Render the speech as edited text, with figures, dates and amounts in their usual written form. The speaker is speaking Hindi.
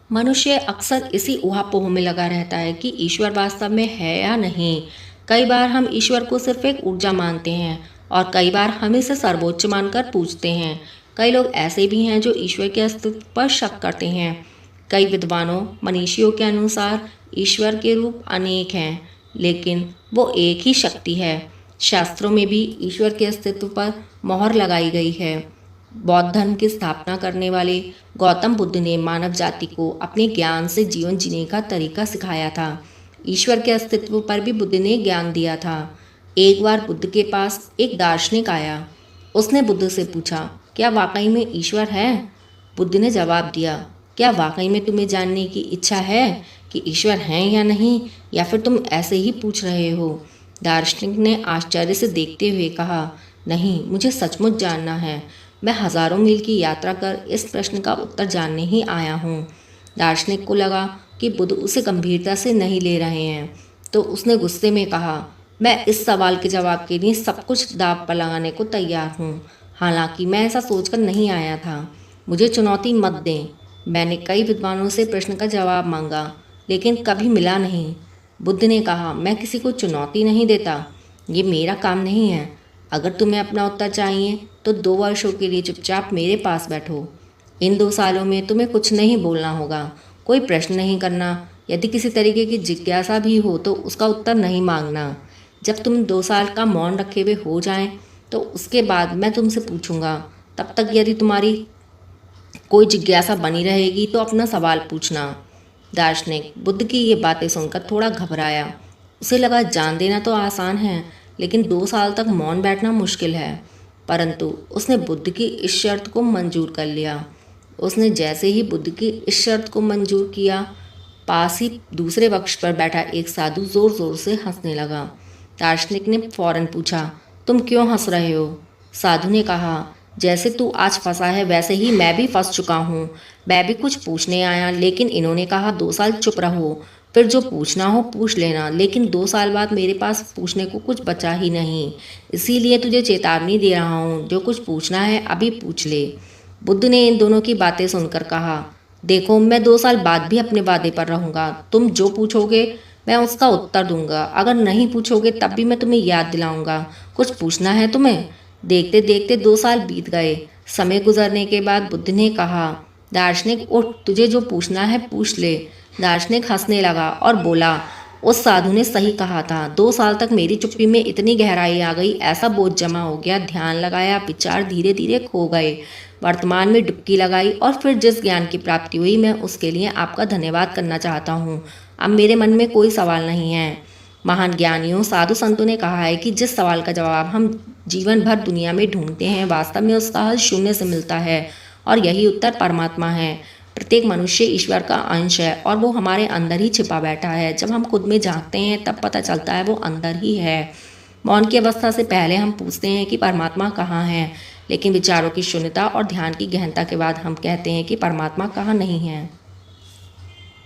मनुष्य अक्सर इसी ऊहापोह में लगा रहता है कि ईश्वर वास्तव में है या नहीं। कई बार हम ईश्वर को सिर्फ एक ऊर्जा मानते हैं और कई बार हम इसे सर्वोच्च मानकर पूजते हैं। कई लोग ऐसे भी हैं जो ईश्वर के अस्तित्व पर शक करते हैं। कई विद्वानों मनीषियों के अनुसार ईश्वर के रूप अनेक हैं, लेकिन वो एक ही शक्ति है। शास्त्रों में भी ईश्वर के अस्तित्व पर मोहर लगाई गई है। बौद्ध धर्म की स्थापना करने वाले गौतम बुद्ध ने मानव जाति को अपने ज्ञान से जीवन जीने का तरीका सिखाया था। ईश्वर के अस्तित्व पर भी बुद्ध ने ज्ञान दिया था। एक बार बुद्ध के पास एक दार्शनिक आया। उसने बुद्ध से पूछा, क्या वाकई में ईश्वर है? बुद्ध ने जवाब दिया, क्या वाकई में तुम्हें जानने की इच्छा है कि ईश्वर है या नहीं, या फिर तुम ऐसे ही पूछ रहे हो? दार्शनिक ने आश्चर्य से देखते हुए कहा, नहीं, मुझे सचमुच जानना है। मैं हजारों मील की यात्रा कर इस प्रश्न का उत्तर जानने ही आया हूँ। दार्शनिक को लगा कि बुद्ध उसे गंभीरता से नहीं ले रहे हैं, तो उसने गुस्से में कहा, मैं इस सवाल के जवाब के लिए सब कुछ दांव पर लगाने को तैयार हूँ। हालांकि मैं ऐसा सोचकर नहीं आया था। मुझे चुनौती मत दें। मैंने कई विद्वानों से प्रश्न का जवाब मांगा, लेकिन कभी मिला नहीं। बुद्ध ने कहा, मैं किसी को चुनौती नहीं देता, ये मेरा काम नहीं है। अगर तुम्हें अपना उत्तर चाहिए तो 2 वर्षों के लिए चुपचाप मेरे पास बैठो। इन 2 सालों में तुम्हें कुछ नहीं बोलना होगा, कोई प्रश्न नहीं करना। यदि किसी तरीके की जिज्ञासा भी हो तो उसका उत्तर नहीं मांगना। जब तुम 2 साल का मौन रखे हुए हो जाएं, तो उसके बाद मैं तुमसे पूछूंगा। तब तक यदि तुम्हारी कोई जिज्ञासा बनी रहेगी तो अपना सवाल पूछना। दार्शनिक बुद्ध की ये बातें सुनकर थोड़ा घबराया। उसे लगा जान देना तो आसान है, लेकिन 2 साल तक मौन बैठना मुश्किल है। परंतु उसने बुद्ध की इस शर्त को मंजूर कर लिया। उसने जैसे ही बुद्ध की इस शर्त को मंजूर किया, पास ही दूसरे पक्ष पर बैठा एक साधु जोर जोर से हंसने लगा। दार्शनिक ने फौरन पूछा, तुम क्यों हंस रहे हो? साधु ने कहा, जैसे तू आज फंसा है वैसे ही मैं भी फंस चुका हूँ। मैं भी कुछ पूछने आया, लेकिन इन्होंने कहा 2 साल चुप रहो, फिर जो पूछना हो पूछ लेना। लेकिन 2 साल बाद मेरे पास पूछने को कुछ बचा ही नहीं। इसीलिए तुझे चेतावनी दे रहा हूँ, जो कुछ पूछना है अभी पूछ ले। बुद्ध ने इन दोनों की बातें सुनकर कहा, देखो, मैं 2 साल बाद भी अपने वादे पर रहूँगा। तुम जो पूछोगे मैं उसका उत्तर दूंगा। अगर नहीं पूछोगे तब भी मैं तुम्हें याद दिलाऊंगा। कुछ पूछना है तुम्हें? देखते देखते 2 साल बीत गए। समय गुजरने के बाद बुद्ध ने कहा, दार्शनिक उठ, तुझे जो पूछना है पूछ ले। दार्शनिक हंसने लगा और बोला, उस साधु ने सही कहा था। 2 साल तक मेरी चुप्पी में इतनी गहराई आ गई, ऐसा बोझ जमा हो गया, ध्यान लगाया, विचार धीरे धीरे खो गए। वर्तमान में डुबकी लगाई और फिर जिस ज्ञान की प्राप्ति हुई, मैं उसके लिए आपका धन्यवाद करना चाहता हूँ। अब मेरे मन में कोई सवाल नहीं है। महान ज्ञानियों, साधु संतों ने कहा है कि जिस सवाल का जवाब हम जीवन भर दुनिया में ढूंढते हैं, वास्तव में उसका हल शून्य से मिलता है, और यही उत्तर परमात्मा है। प्रत्येक मनुष्य ईश्वर का अंश है और वो हमारे अंदर ही छिपा बैठा है। जब हम खुद में झांकते हैं तब पता चलता है वो अंदर ही है। मौन की अवस्था से पहले हम पूछते हैं कि परमात्मा कहाँ है, लेकिन विचारों की शून्यता और ध्यान की गहनता के बाद हम कहते हैं कि परमात्मा कहाँ नहीं है।